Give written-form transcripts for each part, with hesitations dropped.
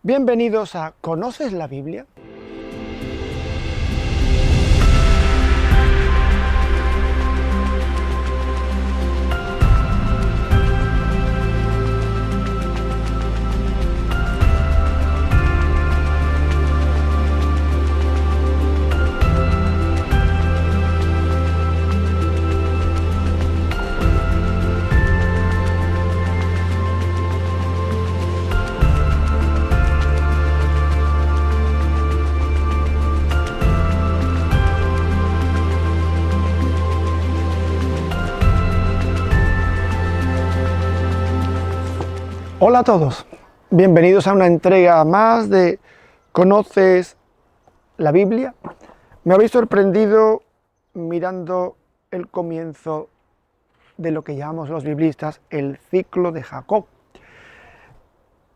Bienvenidos a ¿Conoces la Biblia? Hola a todos, bienvenidos a una entrega más de ¿Conoces la Biblia? Me habéis sorprendido mirando el comienzo de lo que llamamos los biblistas el ciclo de Jacob.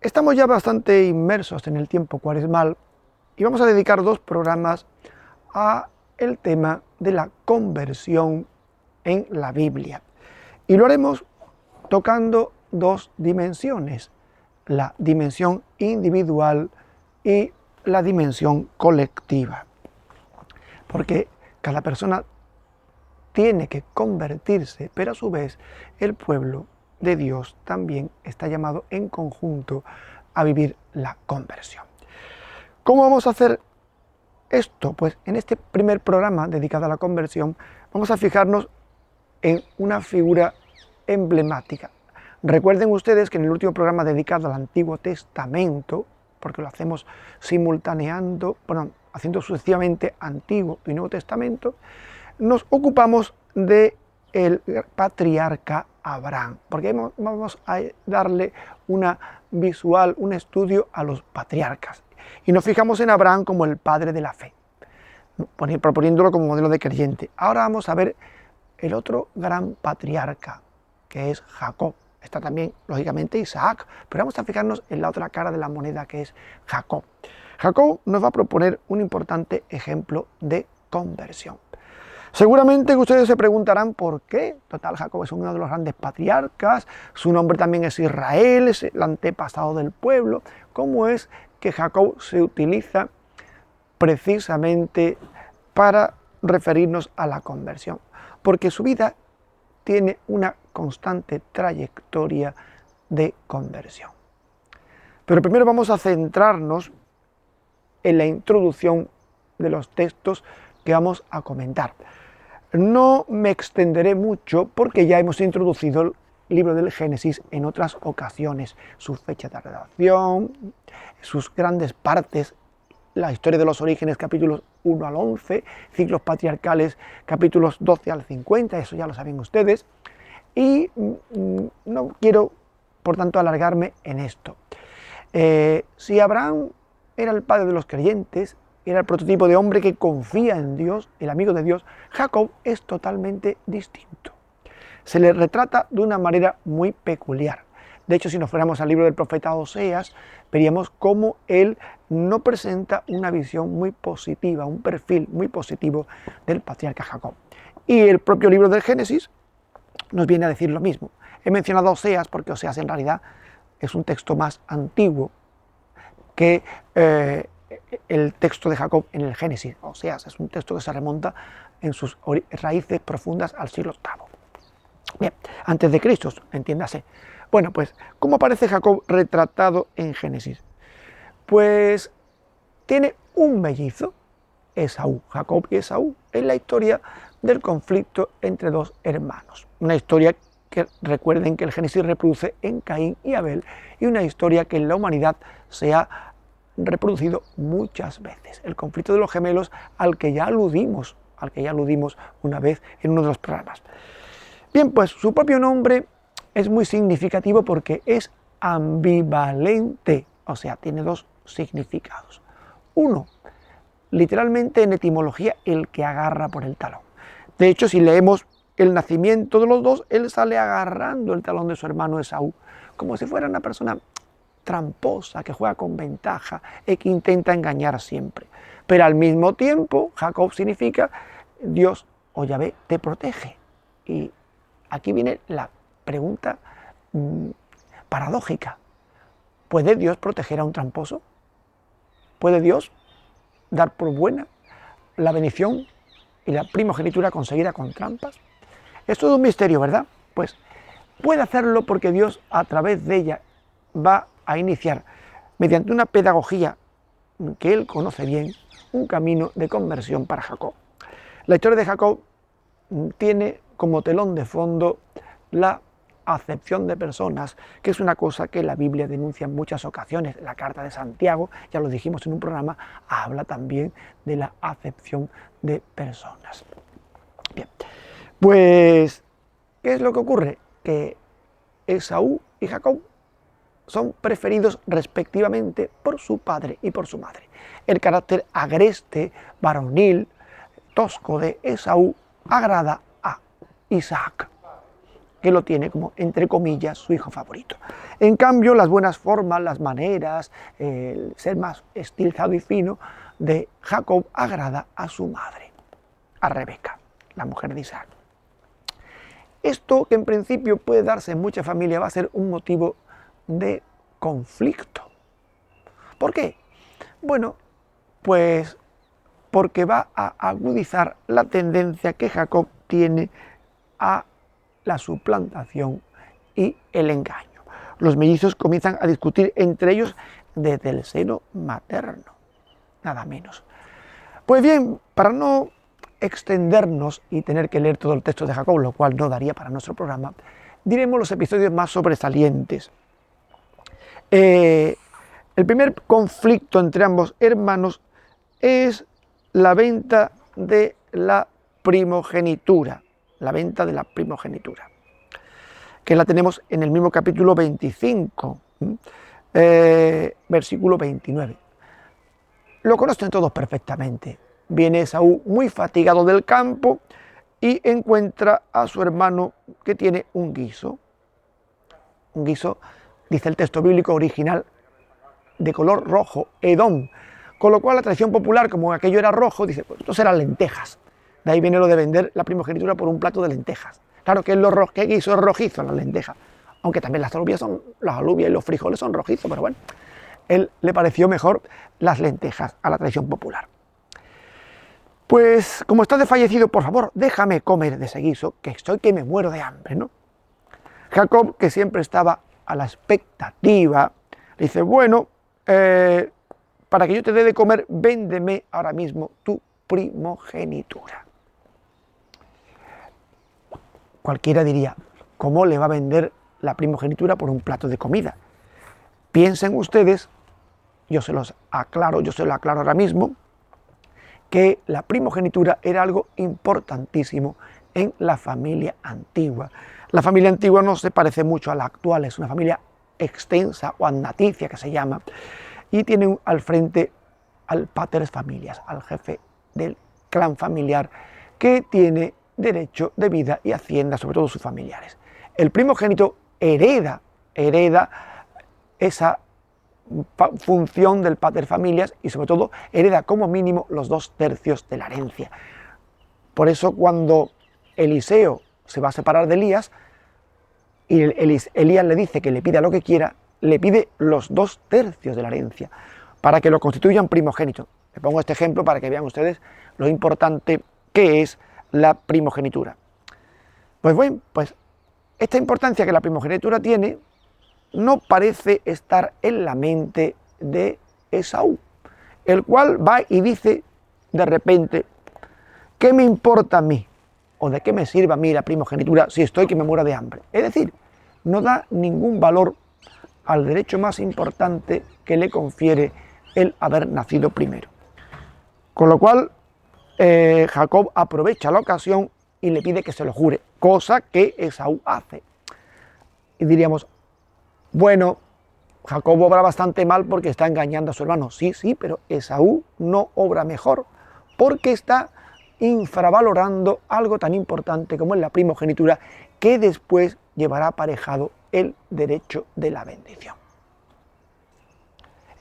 Estamos ya bastante inmersos en el tiempo cuaresmal y vamos a dedicar 2 programas a el tema de la conversión en la Biblia. Y lo haremos tocando 2 dimensiones, la dimensión individual y la dimensión colectiva. Porque cada persona tiene que convertirse, pero a su vez el pueblo de Dios también está llamado en conjunto a vivir la conversión. ¿Cómo vamos a hacer esto? Pues en este primer programa dedicado a la conversión vamos a fijarnos en una figura emblemática. Recuerden ustedes que en el último programa dedicado al Antiguo Testamento, porque lo hacemos haciendo sucesivamente Antiguo y Nuevo Testamento, nos ocupamos del patriarca Abraham, porque vamos a darle una visual, un estudio a los patriarcas. Y nos fijamos en Abraham como el padre de la fe, proponiéndolo como modelo de creyente. Ahora vamos a ver el otro gran patriarca, que es Jacob. Está también, lógicamente, Isaac, pero vamos a fijarnos en la otra cara de la moneda, que es Jacob. Jacob nos va a proponer un importante ejemplo de conversión. Seguramente que ustedes se preguntarán por qué. Total, Jacob es uno de los grandes patriarcas, su nombre también es Israel, es el antepasado del pueblo. ¿Cómo es que Jacob se utiliza precisamente para referirnos a la conversión? Porque su vida tiene una constante trayectoria de conversión. Pero primero vamos a centrarnos en la introducción de los textos que vamos a comentar. No me extenderé mucho porque ya hemos introducido el libro del Génesis en otras ocasiones, su fecha de redacción, sus grandes partes, la historia de los orígenes, capítulos 1 al 11, ciclos patriarcales, capítulos 12 al 50, eso ya lo saben ustedes, y no quiero, por tanto, alargarme en esto. Si Abraham era el padre de los creyentes, era el prototipo de hombre que confía en Dios, el amigo de Dios, Jacob es totalmente distinto. Se le retrata de una manera muy peculiar. De hecho, si nos fuéramos al libro del profeta Oseas, veríamos cómo él no presenta una visión muy positiva, un perfil muy positivo del patriarca Jacob. Y el propio libro del Génesis nos viene a decir lo mismo. He mencionado a Oseas porque Oseas en realidad es un texto más antiguo que el texto de Jacob en el Génesis. Oseas es un texto que se remonta en sus raíces profundas al siglo VIII. Bien, antes de Cristo, entiéndase. Bueno, pues, ¿cómo aparece Jacob retratado en Génesis? Pues tiene un mellizo, Esaú. Jacob y Esaú es la historia del conflicto entre 2 hermanos. Una historia que recuerden que el Génesis reproduce en Caín y Abel, y una historia que en la humanidad se ha reproducido muchas veces. El conflicto de los gemelos al que ya aludimos una vez en uno de los programas. Bien, pues su propio nombre es muy significativo porque es ambivalente, o sea, tiene 2 significados. Uno, literalmente en etimología, el que agarra por el talón. De hecho, si leemos el nacimiento de los 2, él sale agarrando el talón de su hermano Esaú, como si fuera una persona tramposa, que juega con ventaja y que intenta engañar siempre. Pero al mismo tiempo, Jacob significa Dios o Yahvé te protege. Y aquí viene la pregunta paradójica. ¿Puede Dios proteger a un tramposo? ¿Puede Dios dar por buena la bendición y la primogenitura conseguida con trampas? Es todo un misterio, ¿verdad? Pues puede hacerlo porque Dios a través de ella va a iniciar, mediante una pedagogía que él conoce bien, un camino de conversión para Jacob. La historia de Jacob tiene como telón de fondo la acepción de personas, que es una cosa que la Biblia denuncia en muchas ocasiones. La carta de Santiago, ya lo dijimos en un programa, habla también de la acepción de personas. Bien, pues, ¿qué es lo que ocurre? Que Esaú y Jacob son preferidos respectivamente por su padre y por su madre. El carácter agreste, varonil, tosco de Esaú agrada a Isaac, que lo tiene como, entre comillas, su hijo favorito. En cambio, las buenas formas, las maneras, el ser más estilizado y fino de Jacob agrada a su madre, a Rebeca, la mujer de Isaac. Esto, que en principio puede darse en mucha familia, va a ser un motivo de conflicto. ¿Por qué? Bueno, pues porque va a agudizar la tendencia que Jacob tiene a la suplantación y el engaño. Los mellizos comienzan a discutir entre ellos desde el seno materno, nada menos. Pues bien, para no extendernos y tener que leer todo el texto de Jacob, lo cual no daría para nuestro programa, diremos los episodios más sobresalientes. El primer conflicto entre ambos hermanos es la venta de la primogenitura, que la tenemos en el mismo capítulo 25, versículo 29. Lo conocen todos perfectamente. Viene Esaú muy fatigado del campo y encuentra a su hermano que tiene un guiso. Un guiso, dice el texto bíblico original, de color rojo, Edom. Con lo cual la tradición popular, como aquello era rojo, dice, pues esto serán lentejas. De ahí viene lo de vender la primogenitura por un plato de lentejas. Claro que ¿qué guiso es rojizo? Las lentejas. Aunque también las alubias y los frijoles son rojizos, pero bueno, él le pareció mejor las lentejas a la tradición popular. Pues, como estás desfallecido, por favor, déjame comer de ese guiso, que estoy que me muero de hambre, ¿no? Jacob, que siempre estaba a la expectativa, le dice, bueno, para que yo te dé de comer, véndeme ahora mismo tu primogenitura. Cualquiera diría, ¿cómo le va a vender la primogenitura por un plato de comida? Piensen ustedes, yo se lo aclaro ahora mismo, que la primogenitura era algo importantísimo en la familia antigua. La familia antigua no se parece mucho a la actual, es una familia extensa o adnaticia que se llama, y tiene al frente al pater familias, al jefe del clan familiar, que tiene derecho de vida y hacienda sobre todos sus familiares. El primogénito hereda esa función del pater familias y sobre todo hereda como mínimo los 2/3 de la herencia. Por eso cuando Eliseo se va a separar de Elías y Elías le dice que le pida lo que quiera, le pide los 2/3 de la herencia para que lo constituyan primogénito. Le pongo este ejemplo para que vean ustedes lo importante que es la primogenitura. Pues bueno, pues esta importancia que la primogenitura tiene no parece estar en la mente de Esaú, el cual va y dice de repente, ¿qué me importa a mí? ¿O de qué me sirve a mí la primogenitura si estoy que me muero de hambre? Es decir, no da ningún valor al derecho más importante que le confiere el haber nacido primero. Con lo cual, Jacob aprovecha la ocasión y le pide que se lo jure, cosa que Esaú hace. Y diríamos, bueno, Jacob obra bastante mal porque está engañando a su hermano. Sí, pero Esaú no obra mejor porque está infravalorando algo tan importante como es la primogenitura, que después llevará aparejado el derecho de la bendición.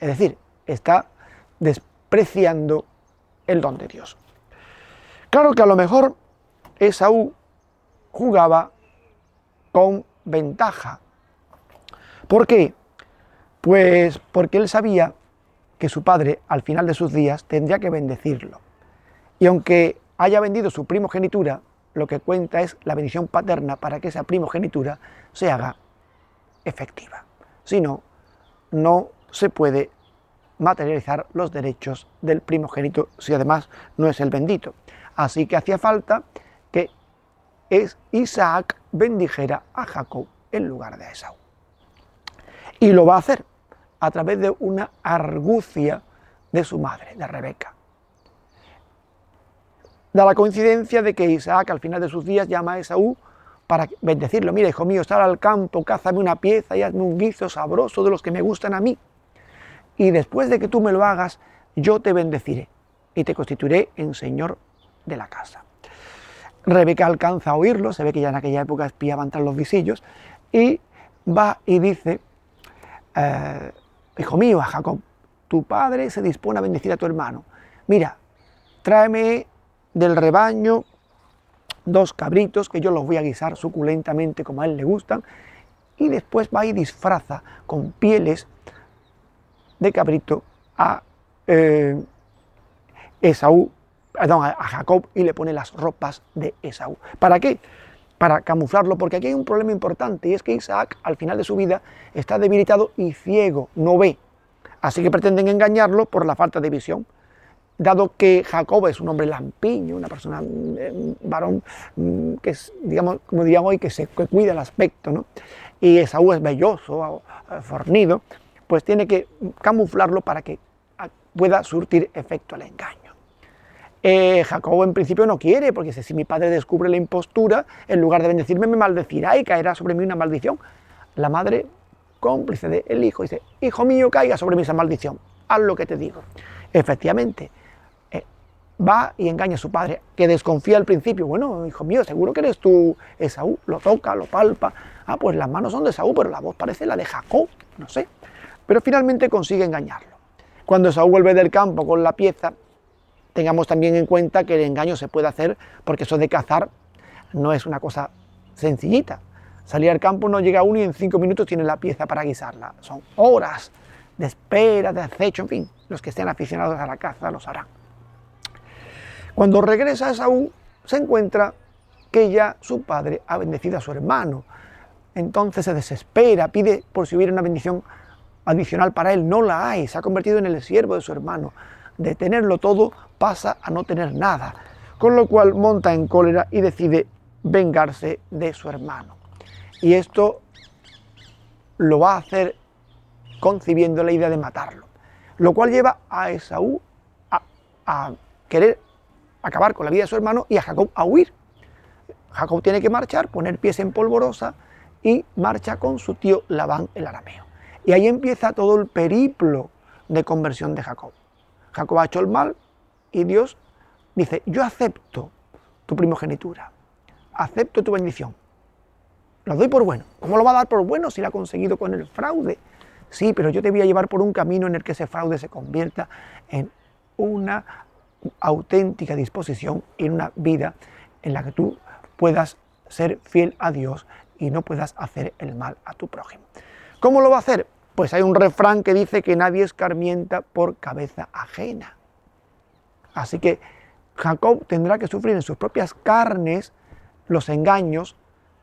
Es decir, está despreciando el don de Dios. Claro que a lo mejor Esaú jugaba con ventaja. ¿Por qué? Pues porque él sabía que su padre al final de sus días tendría que bendecirlo. Y aunque haya vendido su primogenitura, lo que cuenta es la bendición paterna para que esa primogenitura se haga efectiva. Si no, no se puede materializar los derechos del primogénito si además no es el bendito. Así que hacía falta que Isaac bendijera a Jacob en lugar de a Esaú. Y lo va a hacer a través de una argucia de su madre, de Rebeca. Da la coincidencia de que Isaac al final de sus días llama a Esaú para bendecirlo. Mira, hijo mío, sal al campo, cázame una pieza y hazme un guiso sabroso de los que me gustan a mí. Y después de que tú me lo hagas, yo te bendeciré y te constituiré en señor de la casa. Rebeca alcanza a oírlo, se ve que ya en aquella época espiaban tras los visillos, y va y dice, hijo mío, a Jacob, tu padre se dispone a bendecir a tu hermano. Mira, tráeme del rebaño 2 cabritos que yo los voy a guisar suculentamente como a él le gustan, y después va y disfraza con pieles de cabrito a Jacob y le pone las ropas de Esaú. ¿Para qué? Para camuflarlo, porque aquí hay un problema importante, y es que Isaac al final de su vida está debilitado y ciego, no ve. Así que pretenden engañarlo por la falta de visión. Dado que Jacob es un hombre lampiño, una persona, un varón que es, digamos, como diríamos hoy, que cuida el aspecto, ¿no? Y Esaú es velloso, fornido, pues tiene que camuflarlo para que pueda surtir efecto el engaño. Jacob en principio no quiere, porque si mi padre descubre la impostura, en lugar de bendecirme me maldecirá y caerá sobre mí una maldición. La madre, cómplice del hijo, dice, hijo mío, caiga sobre mí esa maldición, haz lo que te digo. Efectivamente, va y engaña a su padre, que desconfía al principio. Bueno, hijo mío, seguro que eres tú Esaú. Lo toca, lo palpa. Pues las manos son de Esaú, pero la voz parece la de Jacob, no sé. Pero finalmente consigue engañarlo. Cuando Esaú vuelve del campo con la pieza, tengamos también en cuenta que el engaño se puede hacer, porque eso de cazar no es una cosa sencillita. Salir al campo no llega uno y en 5 minutos tiene la pieza para guisarla. Son horas de espera, de acecho, en fin. Los que estén aficionados a la caza lo sabrán. Cuando regresa Esaú, se encuentra que ya su padre ha bendecido a su hermano. Entonces se desespera, pide por si hubiera una bendición adicional para él. No la hay, se ha convertido en el siervo de su hermano. De tenerlo todo pasa a no tener nada. Con lo cual monta en cólera y decide vengarse de su hermano. Y esto lo va a hacer concibiendo la idea de matarlo. Lo cual lleva a Esaú a querer acabar con la vida de su hermano y a Jacob a huir. Jacob tiene que marchar, poner pies en polvorosa y marcha con su tío Labán el arameo. Y ahí empieza todo el periplo de conversión de Jacob. Jacob ha hecho el mal y Dios dice, yo acepto tu primogenitura, acepto tu bendición, lo doy por bueno. ¿Cómo lo va a dar por bueno si lo ha conseguido con el fraude? Sí, pero yo te voy a llevar por un camino en el que ese fraude se convierta en una auténtica disposición y en una vida en la que tú puedas ser fiel a Dios y no puedas hacer el mal a tu prójimo. ¿Cómo lo va a hacer? Pues hay un refrán que dice que nadie escarmienta por cabeza ajena. Así que Jacob tendrá que sufrir en sus propias carnes los engaños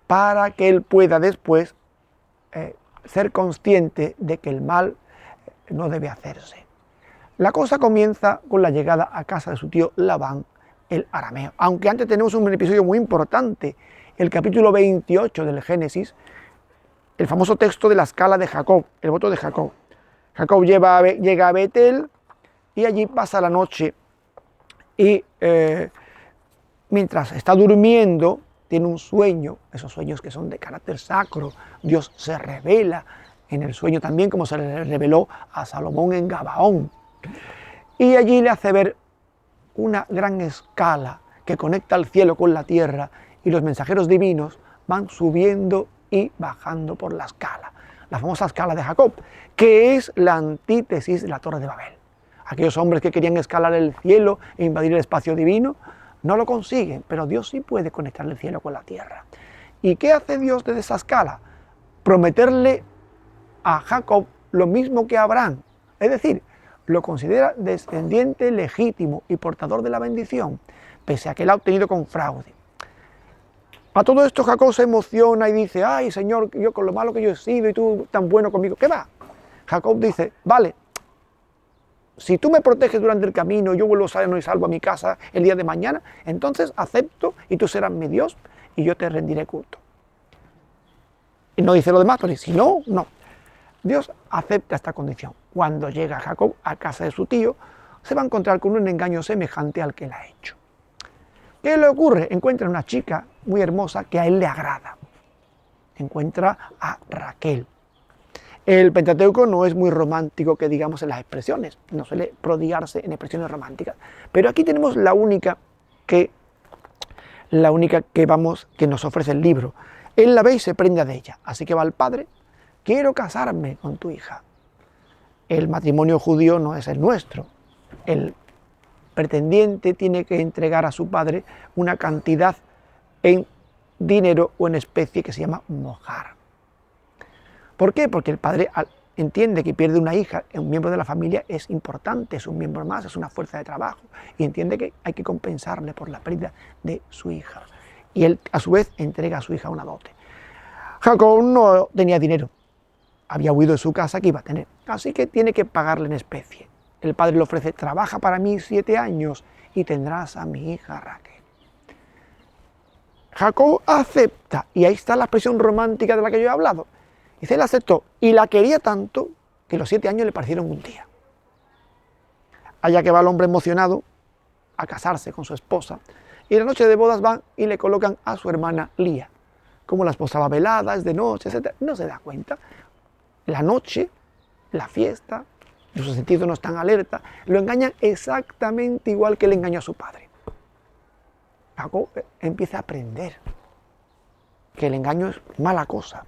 para que él pueda después ser consciente de que el mal no debe hacerse. La cosa comienza con la llegada a casa de su tío Labán el arameo. Aunque antes tenemos un episodio muy importante, el capítulo 28 del Génesis, el famoso texto de la escala de Jacob, el voto de Jacob. Jacob llega a Betel y allí pasa la noche y mientras está durmiendo tiene un sueño, esos sueños que son de carácter sacro. Dios se revela en el sueño también, como se le reveló a Salomón en Gabaón. Y allí le hace ver una gran escala que conecta el cielo con la tierra y los mensajeros divinos van subiendo y bajando por la escala, la famosa escala de Jacob, que es la antítesis de la Torre de Babel. Aquellos hombres que querían escalar el cielo e invadir el espacio divino no lo consiguen, pero Dios sí puede conectar el cielo con la tierra. ¿Y qué hace Dios desde esa escala? Prometerle a Jacob lo mismo que a Abraham, es decir, lo considera descendiente legítimo y portador de la bendición, pese a que la ha obtenido con fraude. A todo esto Jacob se emociona y dice, ay Señor, yo con lo malo que yo he sido y tú tan bueno conmigo, ¿qué va? Jacob dice, vale, si tú me proteges durante el camino, yo vuelvo sano y salvo a mi casa el día de mañana, entonces acepto y tú serás mi Dios y yo te rendiré culto. Y no dice lo demás, pero si no, no. Dios acepta esta condición. Cuando llega Jacob a casa de su tío, se va a encontrar con un engaño semejante al que le ha hecho. ¿Qué le ocurre? Encuentra una chica muy hermosa que a él le agrada. Encuentra a Raquel. El Pentateuco no es muy romántico, que digamos, en las expresiones, no suele prodigarse en expresiones románticas, pero aquí tenemos la única que nos ofrece el libro. Él la ve y se prende de ella, así que va al padre, quiero casarme con tu hija. El matrimonio judío no es el nuestro. El pretendiente tiene que entregar a su padre una cantidad en dinero o en especie que se llama mojar. ¿Por qué? Porque el padre entiende que pierde una hija, un miembro de la familia es importante, es un miembro más, es una fuerza de trabajo, y entiende que hay que compensarle por la pérdida de su hija. Y él, a su vez, entrega a su hija una dote. Jacob no tenía dinero, había huido de su casa que iba a tener, así que tiene que pagarle en especie. El padre le ofrece, trabaja para mí 7 años y tendrás a mi hija Raquel. Jacob acepta, y ahí está la expresión romántica de la que yo he hablado. Dice, él aceptó y la quería tanto que los 7 años le parecieron un día. Allá que va el hombre emocionado a casarse con su esposa, y en la noche de bodas van y le colocan a su hermana Lía. Como la esposa va velada, es de noche, etc., no se da cuenta. La noche, la fiesta, sus sentidos no están alerta, lo engañan exactamente igual que le engañó a su padre. Jacob empieza a aprender que el engaño es mala cosa.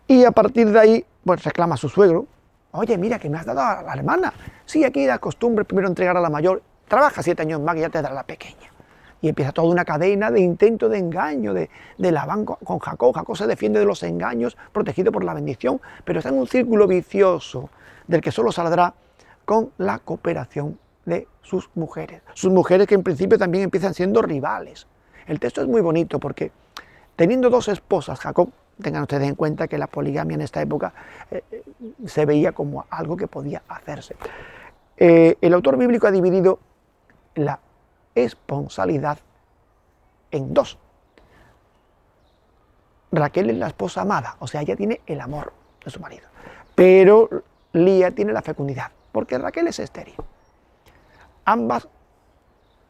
Y a partir de ahí, pues reclama a su suegro, oye, mira, que me has dado a la hermana. Sí, aquí la costumbre primero entregar a la mayor, trabaja 7 años más que ya te dará la pequeña. Y empieza toda una cadena de intento de engaño de Labán con Jacob. Jacob se defiende de los engaños, protegido por la bendición, pero está en un círculo vicioso del que solo saldrá con la cooperación de sus mujeres. Sus mujeres que en principio también empiezan siendo rivales. El texto es muy bonito porque teniendo 2 esposas, Jacob, tengan ustedes en cuenta que la poligamia en esta época se veía como algo que podía hacerse. El autor bíblico ha dividido la esponsalidad en 2. Raquel es la esposa amada, o sea, ella tiene el amor de su marido, pero Lía tiene la fecundidad, porque Raquel es estéril. Ambas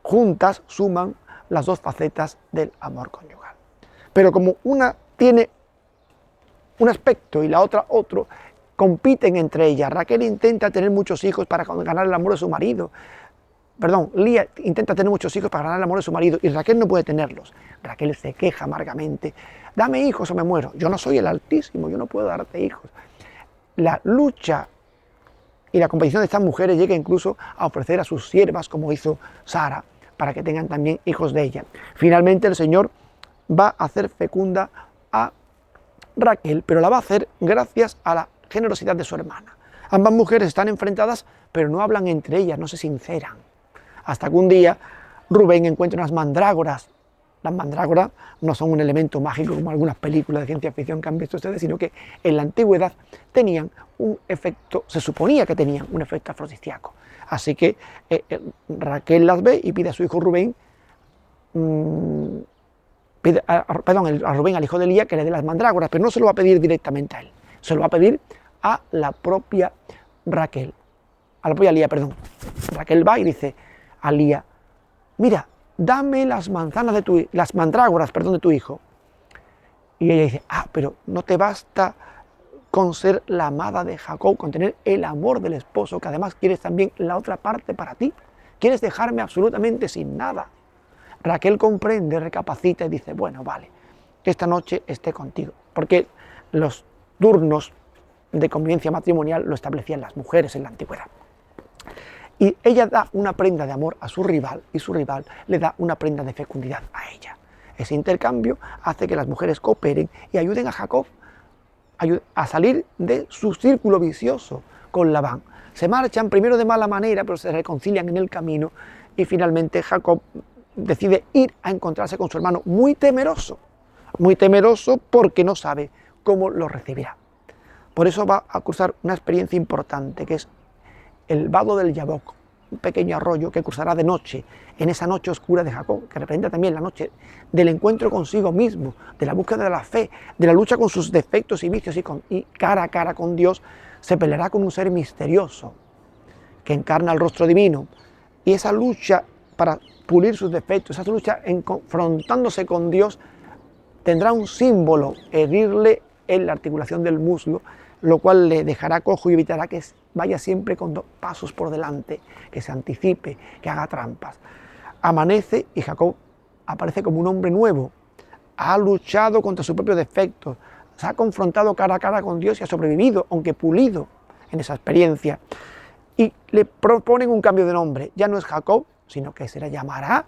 juntas suman las 2 facetas del amor conyugal. Pero como una tiene un aspecto y la otra otro, compiten entre ellas. Raquel intenta tener muchos hijos para ganar el amor de su marido. Lía intenta tener muchos hijos para ganar el amor de su marido y Raquel no puede tenerlos. Raquel se queja amargamente. Dame hijos o me muero. Yo no soy el Altísimo, yo no puedo darte hijos. La lucha y la competición de estas mujeres llega incluso a ofrecer a sus siervas, como hizo Sara, para que tengan también hijos de ella. Finalmente el Señor va a hacer fecunda a Raquel, pero la va a hacer gracias a la generosidad de su hermana. Ambas mujeres están enfrentadas, pero no hablan entre ellas, no se sinceran. Hasta que un día Rubén encuentra unas mandrágoras. Las mandrágoras no son un elemento mágico como algunas películas de ciencia ficción que han visto ustedes, sino que en la antigüedad tenían un efecto, se suponía que tenían un efecto afrodisíaco. Así que Raquel las ve y pide a su hijo Rubén, a Rubén, al hijo de Lía, que le dé las mandrágoras, pero no se lo va a pedir directamente a él, se lo va a pedir a la propia Raquel, a la propia Lía, perdón. Raquel va y dice a Lía, mira, dame las mandrágoras de tu hijo. Y ella dice, pero no te basta con ser la amada de Jacob, con tener el amor del esposo, que además quieres también la otra parte para ti, quieres dejarme absolutamente sin nada. Raquel comprende, recapacita y dice, bueno, vale, esta noche esté contigo, porque los turnos de convivencia matrimonial lo establecían las mujeres en la antigüedad. Y ella da una prenda de amor a su rival y su rival le da una prenda de fecundidad a ella. Ese intercambio hace que las mujeres cooperen y ayuden a Jacob a salir de su círculo vicioso con Labán. se marchan primero de mala manera, pero se reconcilian en el camino y finalmente Jacob decide ir a encontrarse con su hermano muy temeroso porque no sabe cómo lo recibirá. Por eso va a cruzar una experiencia importante, que es el vado del Yabok, un pequeño arroyo que cruzará de noche, en esa noche oscura de Jacob, que representa también la noche del encuentro consigo mismo, de la búsqueda de la fe, de la lucha con sus defectos y vicios, y cara a cara con Dios se peleará con un ser misterioso que encarna el rostro divino. Y esa lucha para pulir sus defectos, esa lucha confrontándose con Dios, tendrá un símbolo: herirle en la articulación del muslo, lo cual le dejará cojo y evitará que vaya siempre con 2 pasos por delante, que se anticipe, que haga trampas. Amanece y Jacob aparece como un hombre nuevo. Ha luchado contra sus propios defectos, se ha confrontado cara a cara con Dios y ha sobrevivido, aunque pulido en esa experiencia. Y le proponen un cambio de nombre. Ya no es Jacob, sino que se le llamará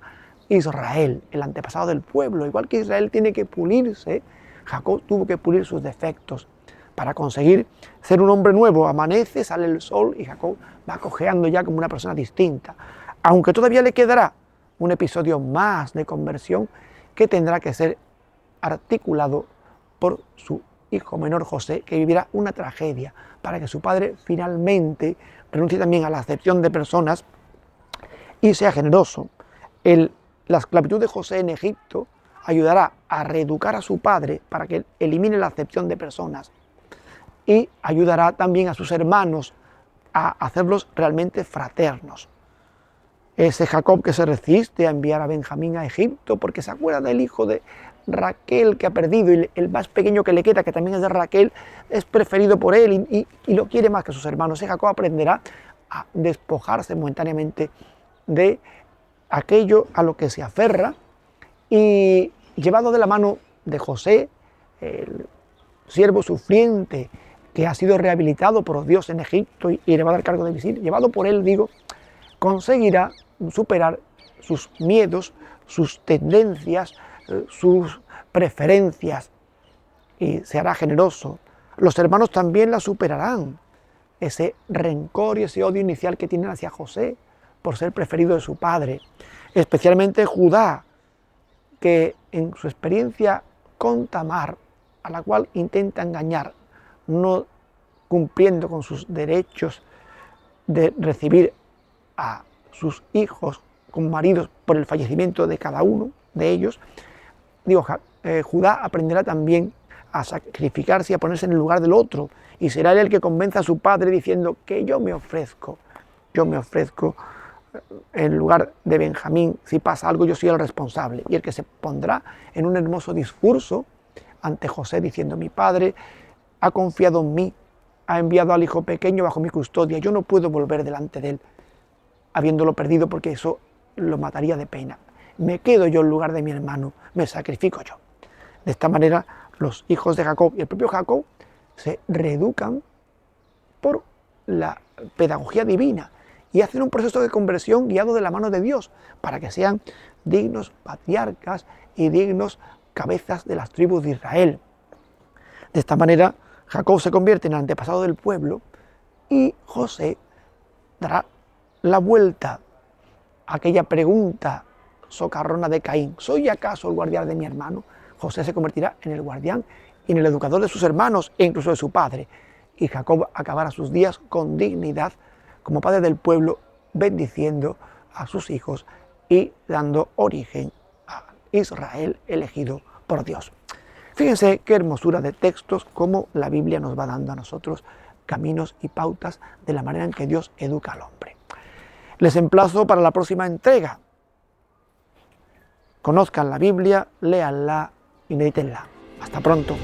Israel, el antepasado del pueblo. Igual que Israel tiene que pulirse, Jacob tuvo que pulir sus defectos para conseguir ser un hombre nuevo. Amanece, sale el sol y Jacob va cojeando ya como una persona distinta. Aunque todavía le quedará un episodio más de conversión que tendrá que ser articulado por su hijo menor José, que vivirá una tragedia para que su padre finalmente renuncie también a la acepción de personas y sea generoso. La esclavitud de José en Egipto ayudará a reeducar a su padre para que elimine la acepción de personas y ayudará también a sus hermanos a hacerlos realmente fraternos. Ese Jacob que se resiste a enviar a Benjamín a Egipto porque se acuerda del hijo de Raquel que ha perdido, y el más pequeño que le queda, que también es de Raquel, es preferido por él y lo quiere más que sus hermanos. Ese Jacob aprenderá a despojarse momentáneamente de aquello a lo que se aferra, y llevado de la mano de José, el siervo sufriente que ha sido rehabilitado por Dios en Egipto y llevado al cargo de visir, llevado por él, conseguirá superar sus miedos, sus tendencias, sus preferencias, y se hará generoso. Los hermanos también la superarán, ese rencor y ese odio inicial que tienen hacia José por ser preferido de su padre. Especialmente Judá, que en su experiencia con Tamar, a la cual intenta engañar, no cumpliendo con sus derechos de recibir a sus hijos como maridos por el fallecimiento de cada uno de ellos, Judá aprenderá también a sacrificarse y a ponerse en el lugar del otro, y será él el que convenza a su padre diciendo que yo me ofrezco en lugar de Benjamín. Si pasa algo, yo soy el responsable, y el que se pondrá en un hermoso discurso ante José diciendo: mi padre ha confiado en mí, ha enviado al hijo pequeño bajo mi custodia, yo no puedo volver delante de él habiéndolo perdido, porque eso lo mataría de pena. Me quedo yo en lugar de mi hermano, me sacrifico yo. De esta manera, los hijos de Jacob y el propio Jacob se reeducan por la pedagogía divina y hacen un proceso de conversión guiado de la mano de Dios para que sean dignos patriarcas y dignos cabezas de las tribus de Israel. De esta manera, Jacob se convierte en el antepasado del pueblo y José dará la vuelta a aquella pregunta socarrona de Caín: ¿soy acaso el guardián de mi hermano? José se convertirá en el guardián y en el educador de sus hermanos e incluso de su padre. Y Jacob acabará sus días con dignidad como padre del pueblo, bendiciendo a sus hijos y dando origen a Israel elegido por Dios. Fíjense qué hermosura de textos, cómo la Biblia nos va dando a nosotros caminos y pautas de la manera en que Dios educa al hombre. Les emplazo para la próxima entrega. Conozcan la Biblia, léanla y medítenla. Hasta pronto.